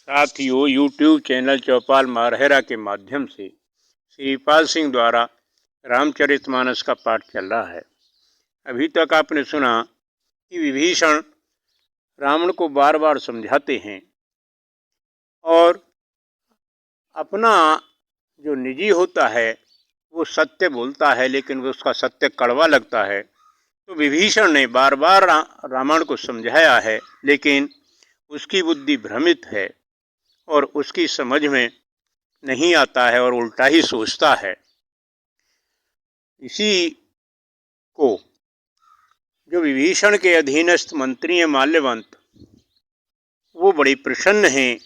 साथियों, YouTube channel चौपाल मारहेरा के माध्यम से श्रीपाल सिंह द्वारा रामचरितमानस का पाठ चल रहा है। अभी तक आपने सुना कि विभीषण रावण को बार बार समझाते हैं और अपना जो निजी होता है वो सत्य बोलता है, लेकिन उसका सत्य कड़वा लगता है। तो विभीषण ने बार बार रावण को समझाया है, लेकिन उसकी बुद्धि भ्रमित है और उसकी समझ में नहीं आता है और उल्टा ही सोचता है। इसी को जो विभीषण के अधीनस्थ मंत्री हैं माल्यवंत, वो बड़ी प्रसन्न हैं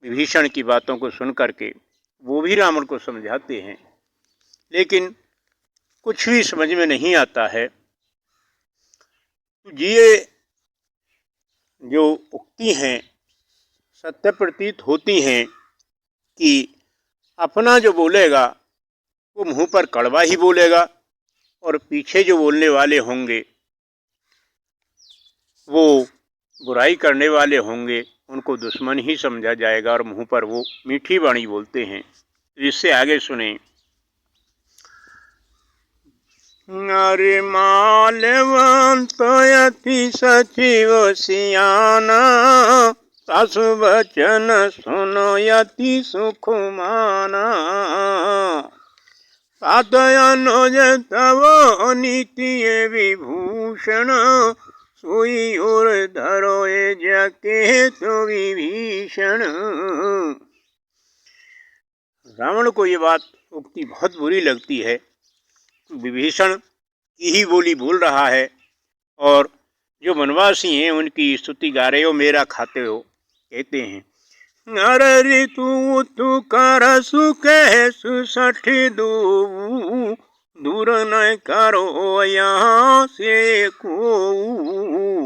विभीषण की बातों को सुन करके। वो भी रावण को समझाते हैं, लेकिन कुछ भी समझ में नहीं आता है। ये जो उक्ति हैं सत्य प्रतीत होती हैं कि अपना जो बोलेगा वो मुंह पर कड़वा ही बोलेगा और पीछे जो बोलने वाले होंगे वो बुराई करने वाले होंगे, उनको दुश्मन ही समझा जाएगा और मुंह पर वो मीठी वाणी बोलते हैं। तो इससे आगे सुने। अरे माल्यवंत अति सचिव सियाना, सासु वचन सुनो यति सुख माना। सातयनोज तव नीति विभूषण, सोई और धरो जके तो विभीषण। रावण को ये बात उक्ति बहुत बुरी लगती है। विभीषण की ही बोली बोल रहा है और जो वनवासी हैं उनकी स्तुति गा रहे हो, मेरा खाते हो। कहते हैं, अरे तू कर सुखे सुसठ दो, दूर न करो यहाँ से को।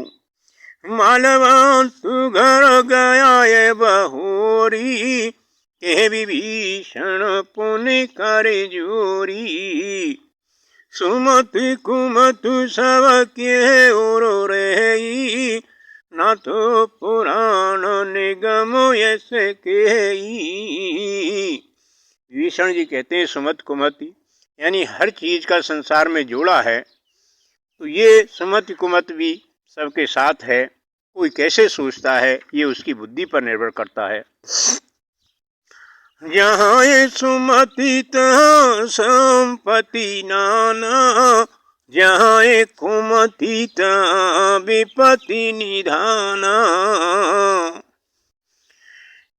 मालवंत घर गया ये बहोरी, के विभीषण पुण्य कर जोरी। सुमति कुमतु सब के और रही, ना तो पुराण निगम ऐसे के। विभीषण जी कहते हैं, सुमत कुमति यानी हर चीज का संसार में जोड़ा है, तो ये सुमति कुमत भी सबके साथ है। कोई कैसे सोचता है ये उसकी बुद्धि पर निर्भर करता है। जहाँ सुमति तहाँ संपत्ति नाना, जहाँ कुमति तहाँ विपत्ति निधाना।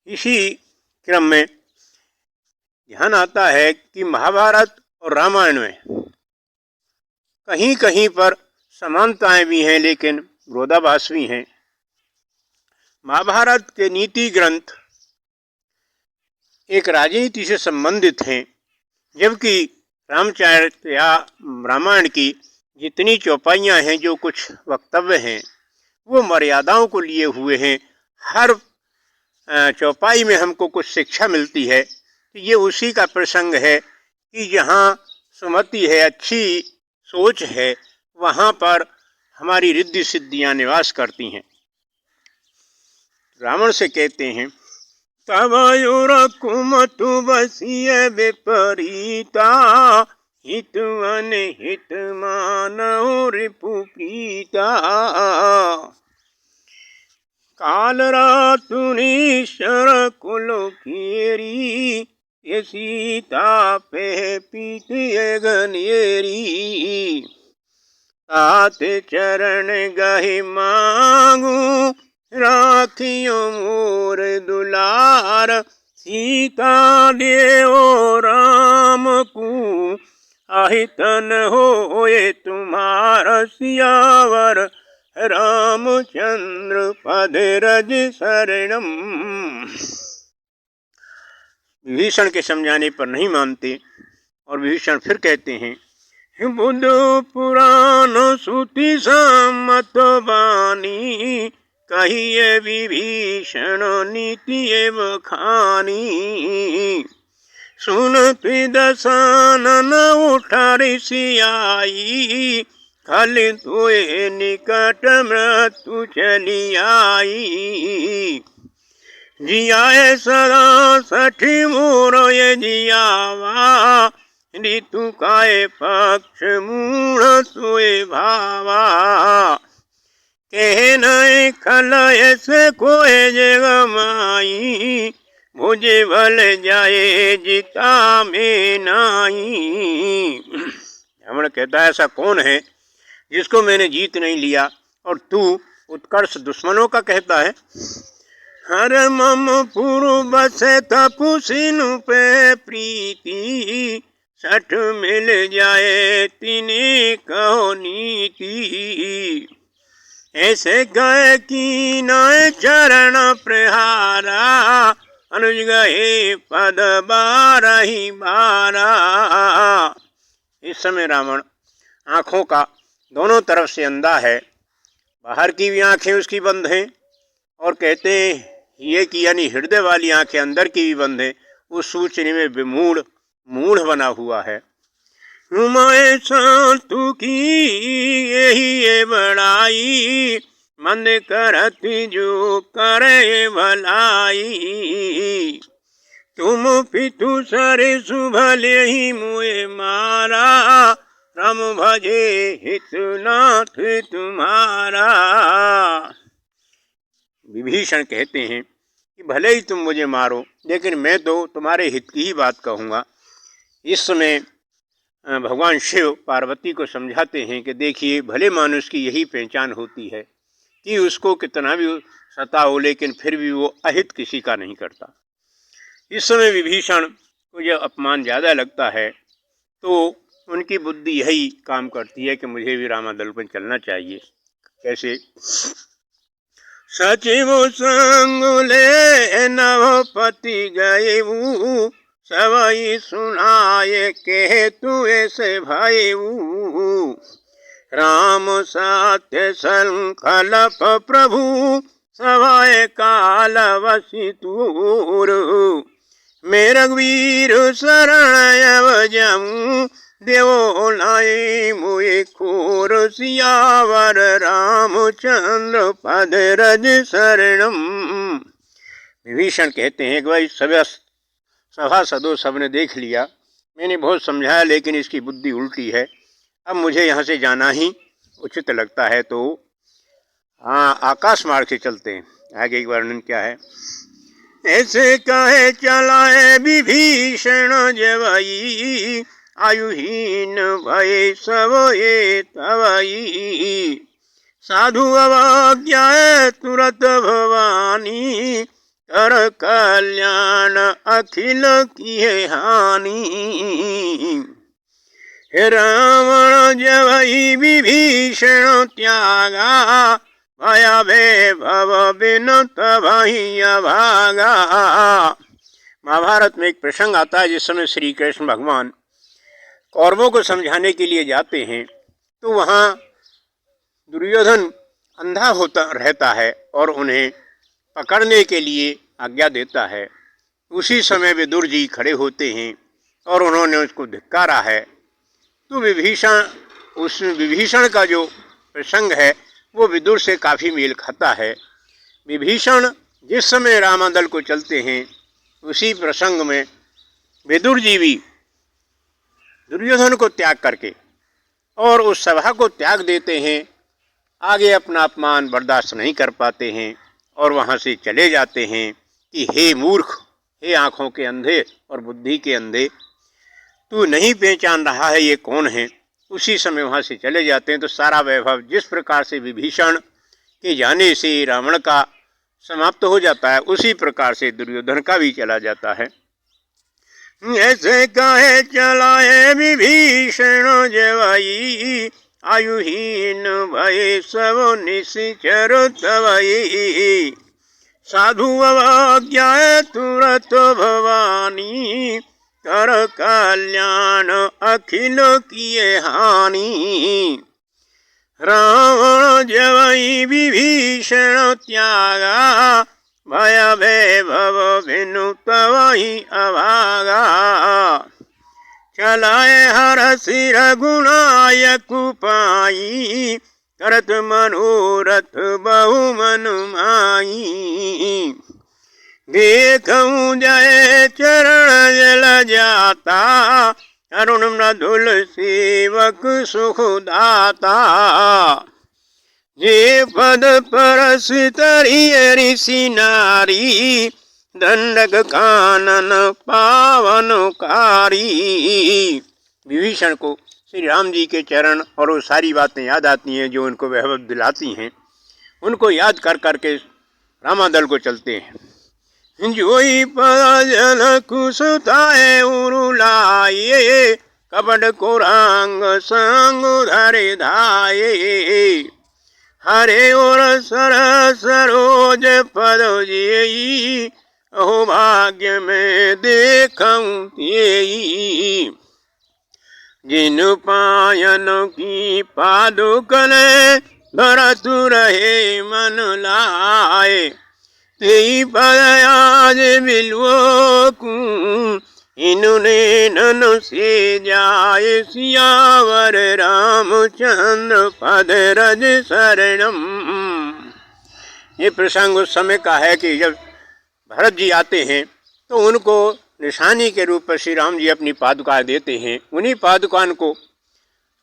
इसी क्रम में ध्यान आता है कि महाभारत और रामायण में कहीं कहीं पर समानताएं भी हैं, लेकिन विरोधाभास भी हैं। महाभारत के नीति ग्रंथ एक राजनीति से संबंधित हैं, जबकि रामचरित या रामायण की जितनी चौपाइयाँ हैं, जो कुछ वक्तव्य हैं, वो मर्यादाओं को लिए हुए हैं। हर चौपाई में हमको कुछ शिक्षा मिलती है। तो ये उसी का प्रसंग है कि जहाँ सुमति है, अच्छी सोच है, वहाँ पर हमारी रिद्धि सिद्धियाँ निवास करती हैं। रावण से कहते हैं, तब योर कुमतु बसिय विपरीता, हित अनहित मानव रिपु प्रीता। काल रातुनीश्वर कुल केरी, ये सीता पे पीतिय गनेरी। तात चरण गहि मांगू, राखियो मोर दुलार। सीता देव राम को, अहितन होए तुम्हार सियावर। रामचंद्र पद रज शरणम। विभीषण के समझाने पर नहीं मानते और विभीषण फिर कहते हैं, बुध पुराण श्रुति सम्मत बानी, कहिए विभीषण नीति बखानी। सुनत दशानन उठा ऋषियाई, खल तोए निकट मृत्यु चली आई। जियाए सदा सठी मोर ये जियावा, ऋतु काए पक्ष मूढ़ सोए भावा। कहे नए खल ऐसे कोए जग माई, मुझे भल जाए जिता में नाई। रावण कहता है ऐसा कौन है जिसको मैंने जीत नहीं लिया और तू उत्कर्ष दुश्मनों का कहता है। हर मम पुरु बसे तपुसिनु पे प्रीति, सठ मिल जाए तिने कहो नीति। ऐसे गए की नय चरण प्रहारा, अनुज गए पद बारही बारा। इस समय रावण आंखों का दोनों तरफ से अंधा है, बाहर की भी आंखें उसकी बंद हैं और कहते हैं ये कि यानी हृदय वाली आंखें अंदर की भी बंद है, उस सूचने में विमूढ़ मूढ़ बना हुआ है। मैं संतु की यही ये बड़ाई, मंद करती जो करे भलाई। तुम पितु सरे सुभले ही मुए मारा, राम भजे हितनाथ तुम्हारा। विभीषण कहते हैं कि भले ही तुम मुझे मारो, लेकिन मैं तो तुम्हारे हित की ही बात कहूँगा। इस समय भगवान शिव पार्वती को समझाते हैं कि देखिए भले मानुष की यही पहचान होती है कि उसको कितना भी सताओ लेकिन फिर भी वो अहित किसी का नहीं करता। इस समय विभीषण को जब अपमान ज़्यादा लगता है तो उनकी बुद्धि यही काम करती है कि मुझे भी रामादल पर चलना चाहिए। कैसे? सचिव संग ले नवपति गए, सवई सुनाए के तू ऐसे भाई। राम सात्य संकल्प प्रभु, सवाए काल वसी तूर। मेरा वीर शरण अब जाऊं, देवो लाई मुए खोर। सियावर रामचंद्र पद रज शरणम। विभीषण कहते हैं कि भाई सभासदों सबने देख लिया, मैंने बहुत समझाया लेकिन इसकी बुद्धि उल्टी है, अब मुझे यहाँ से जाना ही उचित लगता है। तो हाँ, आकाश मार्ग से चलते हैं। आगे का वर्णन क्या है? ऐसे कहे चलाए विभीषण जवई, आयुहीन भय सब ये तवई। साधु अवज्ञा तुरत भवानी, कर कल्याण अखिल किए हानि। हे रावण जवई विभीषण त्यागा, भया भव बिन तभहि अभागा। महाभारत में एक प्रसंग आता है जिस समय श्री कृष्ण भगवान कौरवों को समझाने के लिए जाते हैं तो वहाँ दुर्योधन अंधा होता रहता है और उन्हें पकड़ने के लिए आज्ञा देता है। उसी समय विदुर जी खड़े होते हैं और उन्होंने उसको धिक्कारा है। तो विभीषण का जो प्रसंग है वो विदुर से काफ़ी मेल खाता है। विभीषण जिस समय रामादल को चलते हैं उसी प्रसंग में विदुर जी भी दुर्योधन को त्याग करके और उस सभा को त्याग देते हैं। आगे अपना अपमान बर्दाश्त नहीं कर पाते हैं और वहाँ से चले जाते हैं कि हे मूर्ख, हे आँखों के अंधे और बुद्धि के अंधे, तू नहीं पहचान रहा है ये कौन है। उसी समय वहाँ से चले जाते हैं। तो सारा वैभव जिस प्रकार से विभीषण के जाने से रावण का समाप्त हो जाता है उसी प्रकार से दुर्योधन का भी चला जाता है। ऐसे कहे चलाए विभीषण जवई, आयुहीन भय सब निशिचर तवई। साधु अवज्ञा तुरत भवानी, कर कल्याण अखिल किए हानि। रावण जवई विभीषण त्यागा, भय भव बिनु तवहि अभागा। चलाए हर सिर गुणायक पाई, करत मनोरथ बहु मन माई। देखूं जय चरण जल जाता, अरुण मृदुल सेवक सुखदाता। जे पद परस तरिय ऋषि नारी, दंडक कानन पावनकारी। विभीषण को श्री राम जी के चरण और वो सारी बातें याद आती हैं जो उनको वैभव दिलाती हैं। उनको याद कर करके रामादल को चलते हैं। जोई पजल कुसुताए उरुलाए, कपट कुरांग संग धरे धाये। हरे और सर सरोज पद जेई, अहो भाग्य में देखूं तेई। जिन पायन की पादुकन भरत रहे मन लाए, तेई पद आज बिलवों, इन्होंने नन से जाए सियावर रामचंद्र पद रज शरणम। ये प्रसंग उस समय का है कि जब भरत जी आते हैं तो उनको निशानी के रूप पर श्री राम जी अपनी पादुका देते हैं। उन्हीं पादुकान को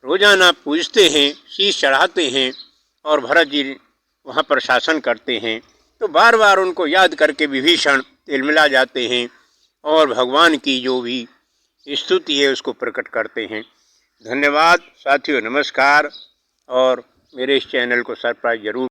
रोजाना पूजते हैं, शीश चढ़ाते हैं और भरत जी वहाँ पर शासन करते हैं। तो बार बार उनको याद करके विभीषण तिलमिला जाते हैं और भगवान की जो भी स्तुति है उसको प्रकट करते हैं। धन्यवाद साथियों, नमस्कार। और मेरे इस चैनल को सब्सक्राइब जरूर